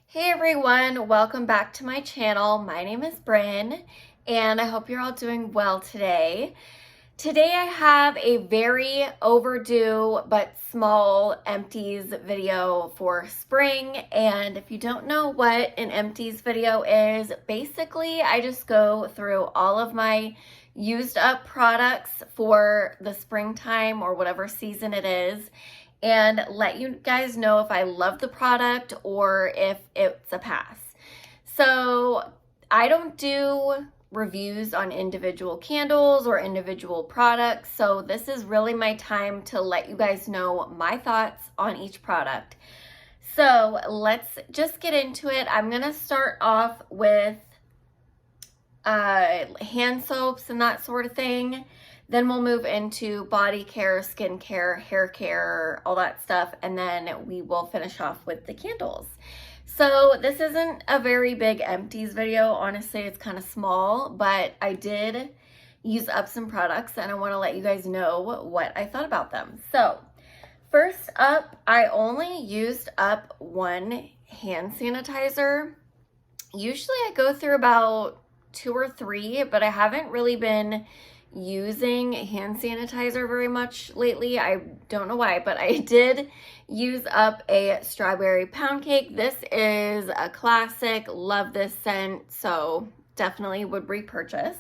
Hey everyone, welcome back to my channel. My name is Bryn and I hope you're all doing well today. Today I have a very overdue but small empties video for spring, and if you don't know what an empties video is, basically I just go through all of my used up products for the springtime or whatever season it is and let you guys know if I love the product or if it's a pass. So I don't do reviews on individual candles or individual products, so this is really my time to let you guys know my thoughts on each product. So let's just get into it. I'm gonna start off with hand soaps and that sort of thing. Then we'll move into body care, skin care, hair care, all that stuff, and then we will finish off with the candles. So this isn't a very big empties video. Honestly, it's kind of small, but I did use up some products and I want to let you guys know what I thought about them. So first up, I only used up one hand sanitizer. Usually I go through about 2 or 3, but I haven't really been using hand sanitizer very much lately. I don't know why, but I did use up a strawberry pound cake. This is a classic. Love this scent, so definitely would repurchase.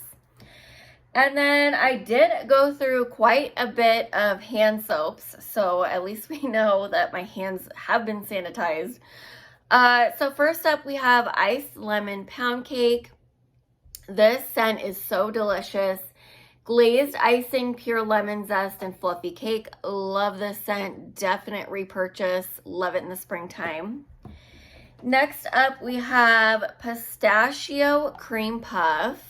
And then I did go through quite a bit of hand soaps, so at least we know that my hands have been sanitized. So first up we have iced lemon pound cake. This scent is so delicious. Glazed icing, pure lemon zest, and fluffy cake. Love this scent. Definite repurchase. Love it in the springtime. Next up, we have Pistachio Cream Puff.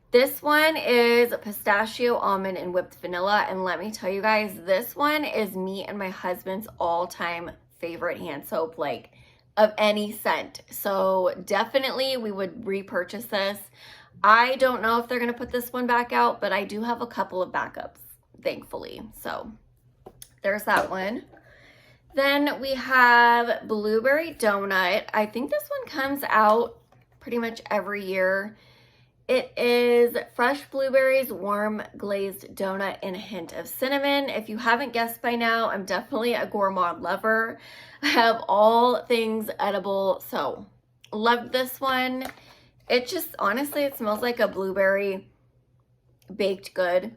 This one is pistachio, almond, and whipped vanilla. And let me tell you guys, this one is me and my husband's all-time favorite hand soap, like of any scent. So definitely we would repurchase this. I don't know if they're going to put this one back out, but I do have a couple of backups, thankfully. So there's that one. Then we have Blueberry Donut. I think this one comes out pretty much every year. It is fresh blueberries, warm glazed donut, and a hint of cinnamon. If you haven't guessed by now, I'm definitely a gourmand lover. I have all things edible, so loved this one. It just, honestly, it smells like a blueberry baked good.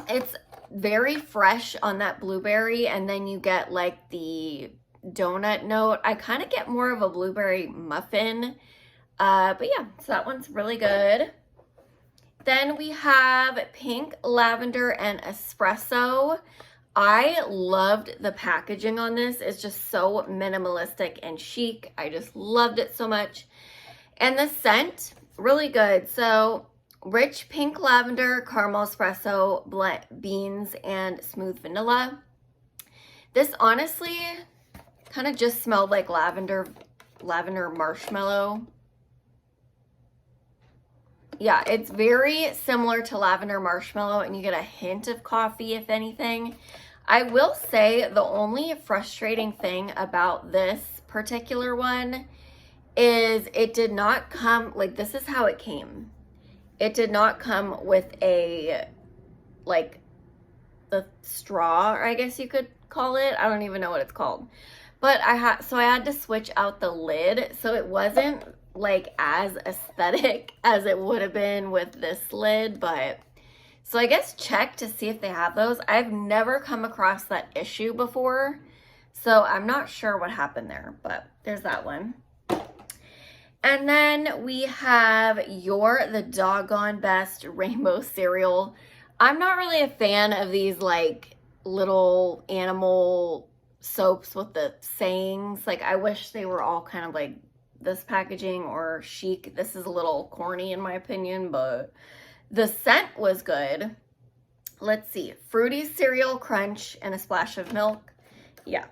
It's very fresh on that blueberry, and then you get like the donut note. I kind of get more of a blueberry muffin, but yeah, so that one's really good. Then we have pink, lavender, and espresso. I loved the packaging on this. It's just so minimalistic and chic. I just loved it so much. And the scent, really good. So rich pink lavender, caramel espresso, blend beans, and smooth vanilla. This honestly kind of just smelled like lavender marshmallow. Yeah, it's very similar to lavender marshmallow, and you get a hint of coffee, if anything. I will say the only frustrating thing about this particular one is it did not come, like, this is how it came. It did not come with a, like, the straw, or I guess you could call it. I don't even know what it's called. But I had to switch out the lid, so it wasn't like as aesthetic as it would have been with this lid. But so I guess check to see if they have those. I've never come across that issue before, so I'm not sure what happened there, but there's that one. And then we have You're the Doggone Best Rainbow Cereal. I'm not really a fan of these like little animal soaps with the sayings. Like, I wish they were all kind of like this packaging or chic. This is a little corny in my opinion, but the scent was good. Let's see. Fruity cereal crunch and a splash of milk. Yeah.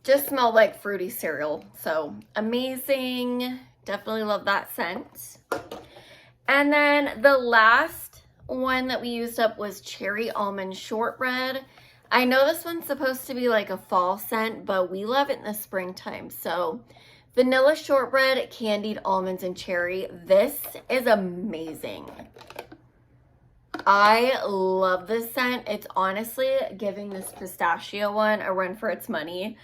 Just smelled like fruity cereal, so amazing. Definitely love that scent. And then the last one that we used up was cherry almond shortbread. I know this one's supposed to be like a fall scent, but we love it in the springtime. So vanilla shortbread, candied almonds, and cherry. This is amazing. I love this scent. It's honestly giving this pistachio one a run for its money.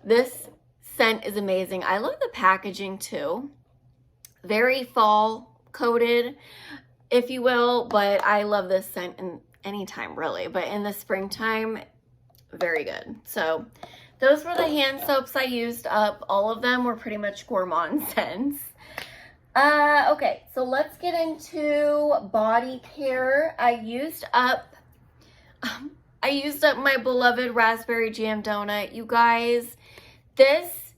This scent is amazing. I love the packaging too. Very fall coated, if you will, but I love this scent in any time really, but in the springtime, very good. So those were the hand soaps I used up. All of them were pretty much gourmand scents. Okay, so let's get into body care. I used up my beloved raspberry jam donut. You guys, this,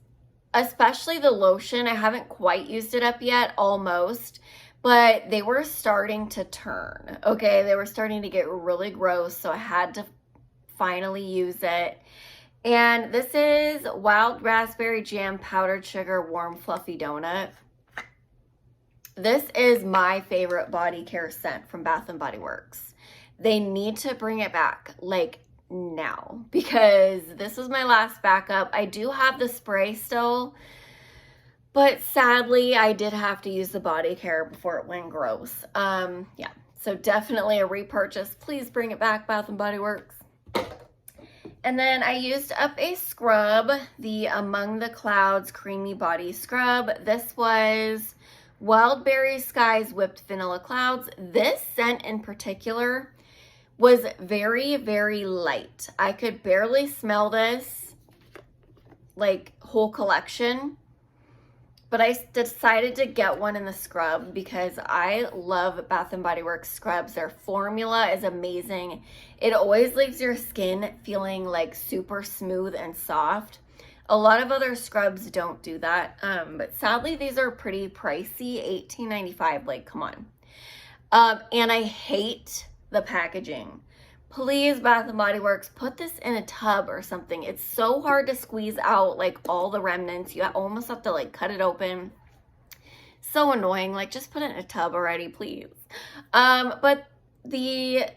especially the lotion, I haven't quite used it up yet, almost, but they were starting to turn, okay? They were starting to get really gross, so I had to finally use it. And this is Wild Raspberry Jam Powdered Sugar Warm Fluffy Donut. This is my favorite body care scent from Bath & Body Works. They need to bring it back, like, now, because this was my last backup. I do have the spray still, but sadly, I did have to use the body care before it went gross. Yeah, so definitely a repurchase. Please bring it back, Bath & Body Works. And then I used up a scrub, the Among the Clouds Creamy Body Scrub. This was Wild Berry Skies Whipped Vanilla Clouds. This scent in particular was very, very light. I could barely smell this, like, whole collection. But I decided to get one in the scrub because I love Bath & Body Works scrubs. Their formula is amazing. It always leaves your skin feeling like super smooth and soft. A lot of other scrubs don't do that, but sadly these are pretty pricey, $18.95, like, come on. And I hate the packaging. Please, Bath & Body Works, put this in a tub or something. It's so hard to squeeze out, like, all the remnants. You almost have to, like, cut it open. So annoying. Like, just put it in a tub already, please. But the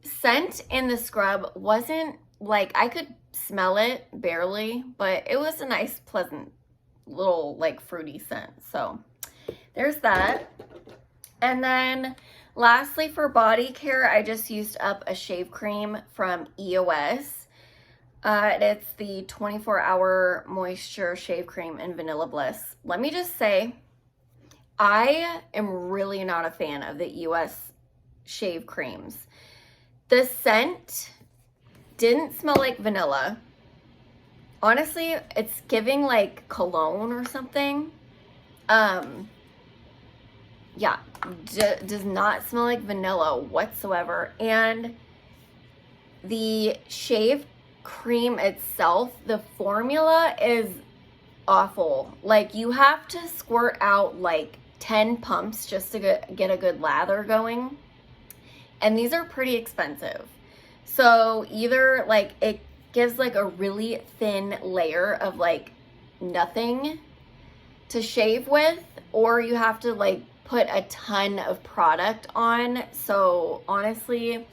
scent in the scrub wasn't, like, I could smell it barely, but it was a nice, pleasant little, like, fruity scent. So there's that. And then lastly, for body care, I just used up a shave cream from EOS. It's the 24-hour moisture shave cream in Vanilla Bliss. Let me just say, I am really not a fan of the EOS shave creams. The scent didn't smell like vanilla. Honestly, it's giving like cologne or something. Yeah, does not smell like vanilla whatsoever. And the shave cream itself, the formula is awful. Like, you have to squirt out like 10 pumps just to get a good lather going. And these are pretty expensive. So either like it gives like a really thin layer of like nothing to shave with, or you have to like put a ton of product on. So honestly,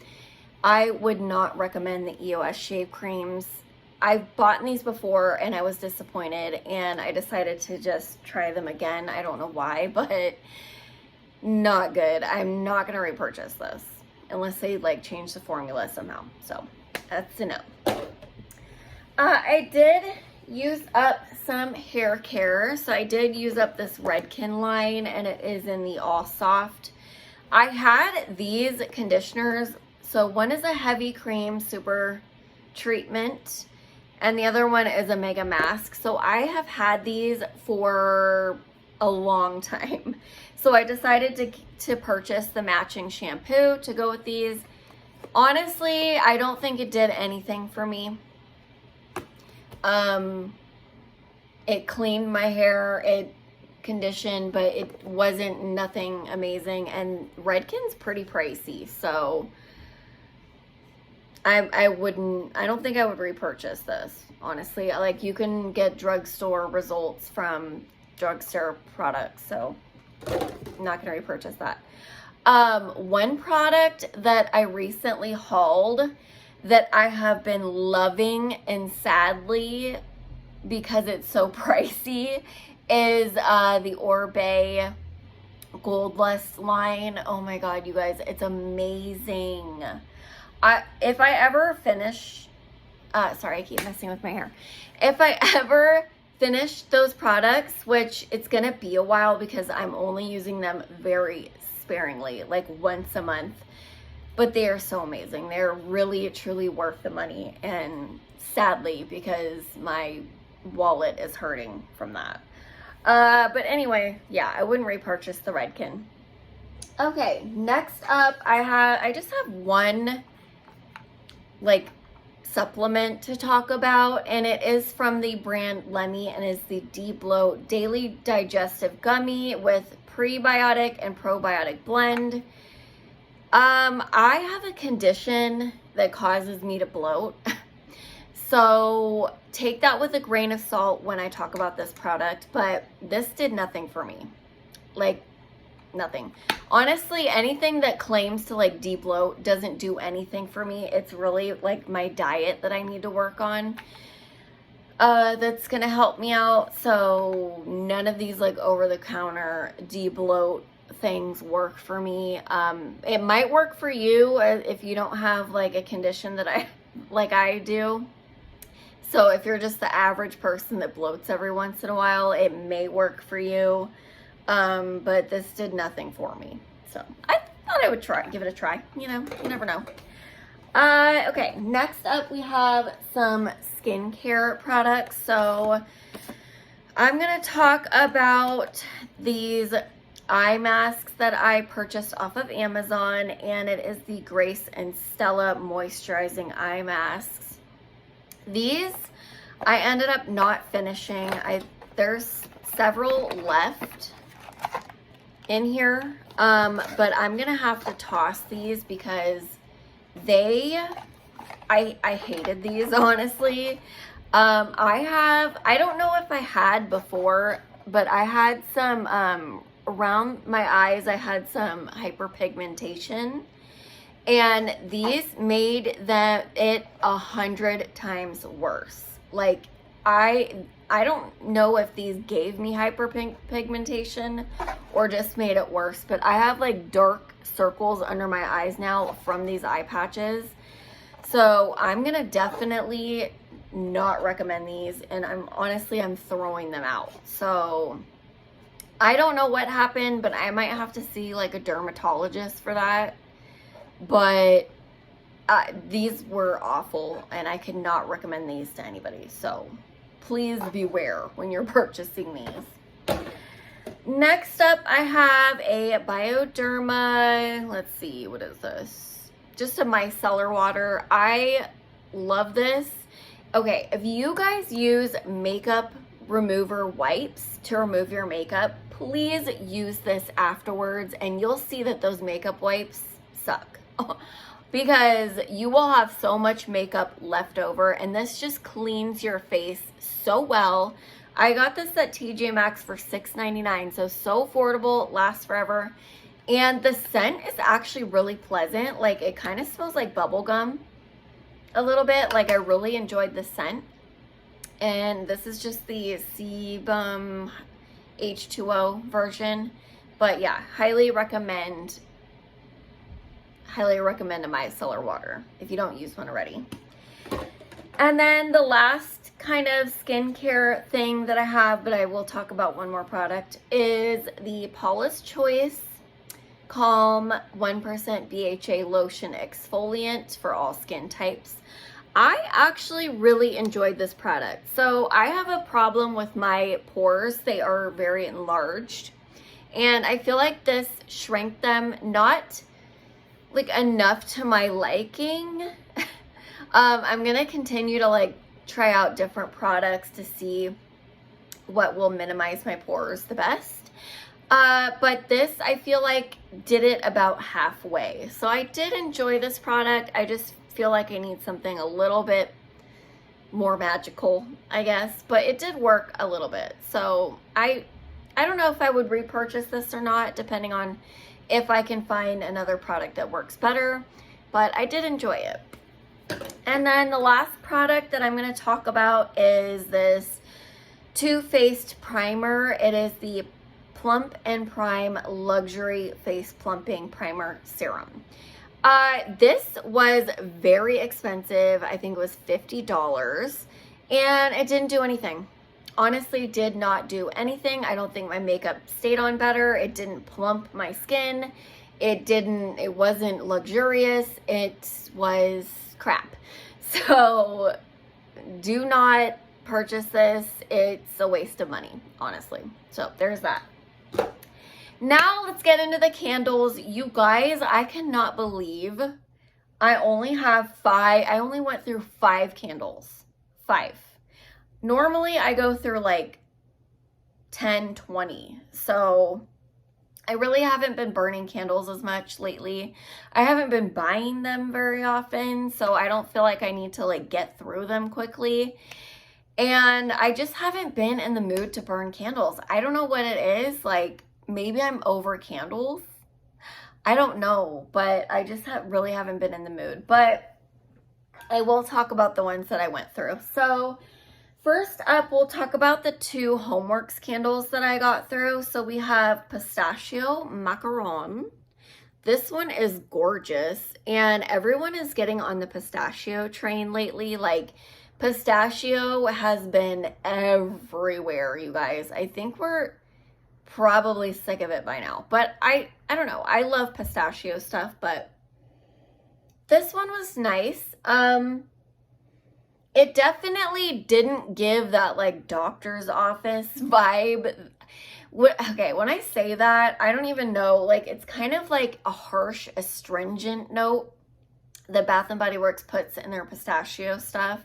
I would not recommend the EOS shave creams. I've bought these before and I was disappointed, and I decided to just try them again. I don't know why, but not good. I'm not gonna repurchase this unless they like change the formula somehow. So that's a no. I did use up some hair care. So I did use up this Redken line, and it is in the All Soft. I had these conditioners. So one is a heavy cream super treatment, and the other one is a mega mask. So I have had these for a long time. So I decided to purchase the matching shampoo to go with these. Honestly, I don't think it did anything for me. It cleaned my hair, it conditioned, but it wasn't nothing amazing. And Redken's pretty pricey, so I don't think I would repurchase this, honestly. Like, you can get drugstore results from drugstore products, so I'm not gonna repurchase that. One product that I recently hauled that I have been loving, and sadly, because it's so pricey, is the Orbe Gold Lust line. Oh my god, you guys, it's amazing. If I ever finish, sorry, I keep messing with my hair. If I ever finish those products, which it's gonna be a while because I'm only using them very sparingly, like once a month, but they are so amazing. They're really, truly worth the money, and sadly, because my wallet is hurting from that. But anyway, yeah, I wouldn't repurchase the Redken. Okay, next up, I just have one, like, supplement to talk about, and it is from the brand Lemmy, and is the Deep Bloat Daily Digestive Gummy with prebiotic and probiotic blend. I have a condition that causes me to bloat. So take that with a grain of salt when I talk about this product, but this did nothing for me. Like, nothing. Honestly, anything that claims to like de-bloat doesn't do anything for me. It's really like my diet that I need to work on. That's gonna help me out. So none of these like over-the-counter de-bloat things work for me. It might work for you if you don't have like a condition that I do. So if you're just the average person that bloats every once in a while, it may work for you. But this did nothing for me. So I thought I would give it a try. You know, you never know. Okay, next up we have some skincare products. So I'm going to talk about these eye masks that I purchased off of Amazon, and it is the Grace and Stella moisturizing eye masks. These I ended up not finishing. There's several left in here, but I'm gonna have to toss these because I hated these, honestly. I don't know if I had before, but I had some around my eyes. I had some hyperpigmentation, and these made it 100 times worse. Like, I don't know if these gave me hyperpigmentation or just made it worse, but I have like dark circles under my eyes now from these eye patches. So I'm gonna definitely not recommend these, and I'm throwing them out. So I don't know what happened, but I might have to see like a dermatologist for that. But these were awful, and I could not recommend these to anybody. So please beware when you're purchasing these. Next up, I have a Bioderma, let's see, what is this? Just a micellar water. I love this. Okay, if you guys use makeup remover wipes to remove your makeup, please use this afterwards, and you'll see that those makeup wipes suck. Because you will have so much makeup left over, and this just cleans your face so well. I got this at TJ Maxx for $6.99, so affordable, lasts forever. And the scent is actually really pleasant. Like, it kind of smells like bubble gum a little bit. Like, I really enjoyed the scent. And this is just the Sebum H2O version. But yeah, highly recommend a micellar water if you don't use one already. And then the last kind of skincare thing that I have, but I will talk about one more product, is the Paula's Choice Calm 1% BHA Lotion Exfoliant for all skin types. I actually really enjoyed this product. So I have a problem with my pores. They are very enlarged, and I feel like this shrank them, not like enough to my liking. I'm gonna continue to like try out different products to see what will minimize my pores the best. But this, I feel like, did it about halfway. So I did enjoy this product. I just feel like I need something a little bit more magical, I guess, but it did work a little bit. So I don't know if I would repurchase this or not, depending on if I can find another product that works better, but I did enjoy it. And then the last product that I'm going to talk about is this Too Faced primer. It is the Plump and Prime Luxury Face Plumping Primer Serum. This was very expensive. I think it was $50, and it didn't do anything. Honestly, did not do anything. I don't think my makeup stayed on better. It didn't plump my skin. It wasn't luxurious. It was crap. So do not purchase this. It's a waste of money, honestly. So there's that. Now let's get into the candles. You guys, I cannot believe I only went through 5 candles. 5. Normally I go through like 10, 20. So I really haven't been burning candles as much lately. I haven't been buying them very often, so I don't feel like I need to like get through them quickly. And I just haven't been in the mood to burn candles. I don't know what it is. Like, maybe I'm over candles. I don't know, but I just really haven't been in the mood. But I will talk about the ones that I went through. So first up, we'll talk about the 2 Homeworks candles that I got through. So we have Pistachio Macaron. This one is gorgeous, and everyone is getting on the pistachio train lately. Like, pistachio has been everywhere, you guys. I think we're probably sick of it by now, but I don't know. I love pistachio stuff, but this one was nice. It definitely didn't give that like doctor's office vibe. Okay, when I say that, I don't even know. Like, it's kind of like a harsh, astringent note that Bath & Body Works puts in their pistachio stuff.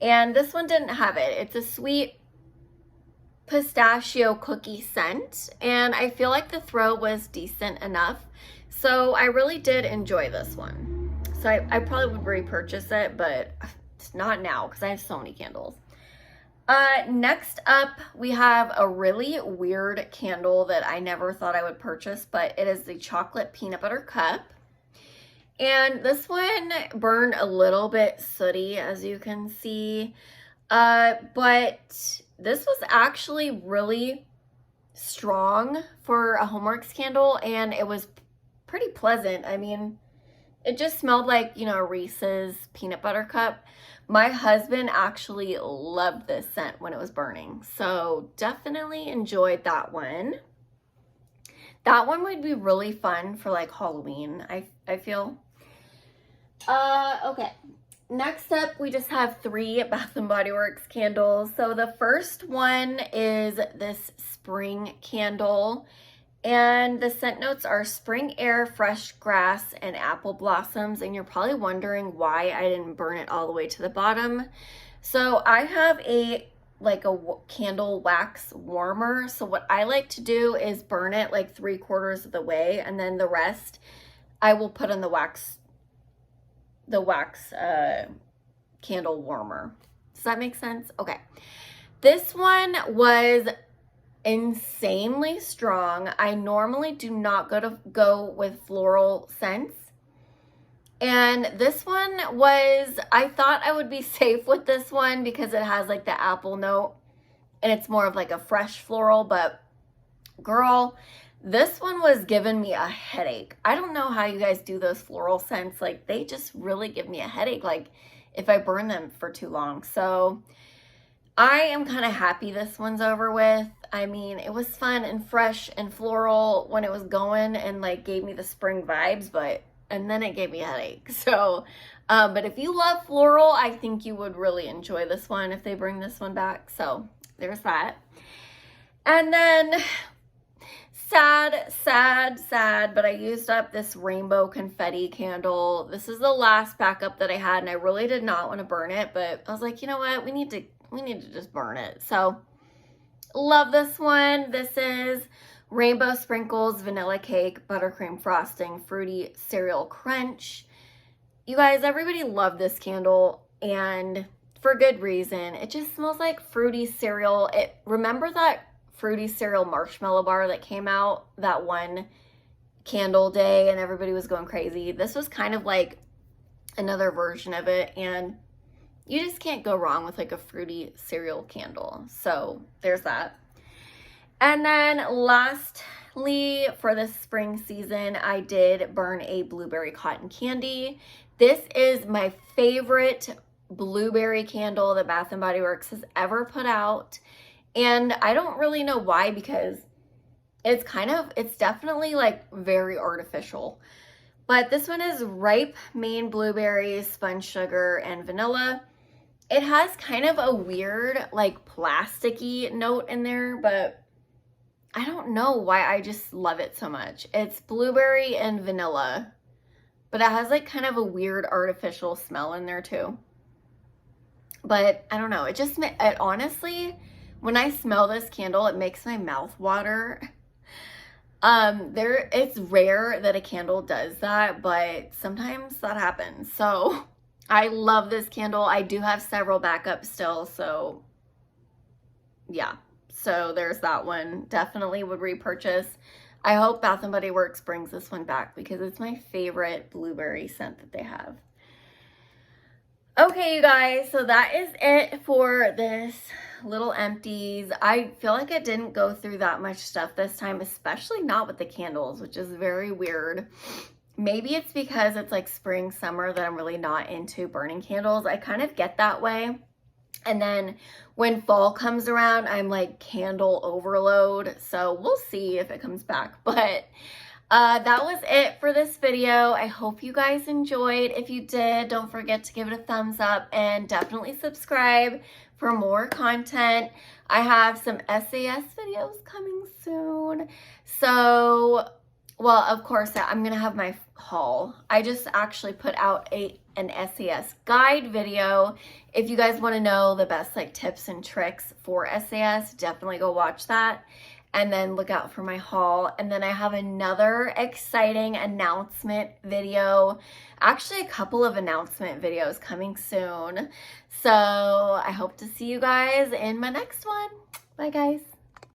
And this one didn't have it. It's a sweet pistachio cookie scent, and I feel like the throw was decent enough. So I really did enjoy this one. So I probably would repurchase it, but it's not now because I have so many candles. Next up, we have a really weird candle that I never thought I would purchase, but it is the Chocolate Peanut Butter Cup. And this one burned a little bit sooty, as you can see. But this was actually really strong for a Homeworks candle, and it was pretty pleasant. I mean, it just smelled like, you know, a Reese's peanut butter cup. My husband actually loved this scent when it was burning, so definitely enjoyed that one. That one would be really fun for like Halloween, I feel. Okay. Next up, we just have 3 Bath & Body Works candles. So the first one is this spring candle, and the scent notes are spring air, fresh grass, and apple blossoms. And you're probably wondering why I didn't burn it all the way to the bottom. So I have a candle wax warmer. So what I like to do is burn it like 3/4 of the way, and then the rest I will put in the wax candle warmer. Does that make sense? Okay. This one was insanely strong. I normally do not go with floral scents. And this one was, I thought I would be safe with this one because it has like the apple note and it's more of like a fresh floral, but girl, this one was giving me a headache. I don't know how you guys do those floral scents. Like, they just really give me a headache, like if I burn them for too long. So I am kind of happy this one's over with. I mean, it was fun and fresh and floral when it was going and like gave me the spring vibes, and then it gave me a headache. So, but if you love floral, I think you would really enjoy this one if they bring this one back. So there's that. And then sad, but I used up this rainbow confetti candle. This is the last backup that I had, and I really did not want to burn it, but I was like, you know what? We need to just burn it. So love this one. This is Rainbow Sprinkles Vanilla Cake Buttercream Frosting Fruity Cereal Crunch. You guys, everybody loved this candle, and for good reason. It just smells like fruity cereal. Remember that fruity cereal marshmallow bar that came out that one candle day and everybody was going crazy? This was kind of like another version of it, and you just can't go wrong with like a fruity cereal candle. So there's that. And then lastly, for the spring season, I did burn a blueberry cotton candy. This is my favorite blueberry candle that Bath & Body Works has ever put out. And I don't really know why, because it's definitely like very artificial. But this one is ripe Maine blueberries, spun sugar, and vanilla. It has kind of a weird like plasticky note in there, but I don't know why I just love it so much. It's blueberry and vanilla, but it has like kind of a weird artificial smell in there too. But I don't know, it honestly, when I smell this candle, it makes my mouth water. It's rare that a candle does that, but sometimes that happens. So I love this candle. I do have several backups still, so yeah. So there's that one. Definitely would repurchase. I hope Bath & Body Works brings this one back because it's my favorite blueberry scent that they have. Okay, you guys, so that is it for this little empties. I feel like I didn't go through that much stuff this time, especially not with the candles, which is very weird. Maybe it's because it's like spring, summer that I'm really not into burning candles. I kind of get that way. And then when fall comes around, I'm like candle overload. So we'll see if it comes back. But that was it for this video. I hope you guys enjoyed. If you did, don't forget to give it a thumbs up and definitely subscribe for more content. I have some SAS videos coming soon. So, well, of course, I'm going to have my haul. I just actually put out an SAS guide video. If you guys want to know the best like tips and tricks for SAS, definitely go watch that. And then look out for my haul. And then I have another exciting announcement video. Actually, a couple of announcement videos coming soon. So I hope to see you guys in my next one. Bye, guys.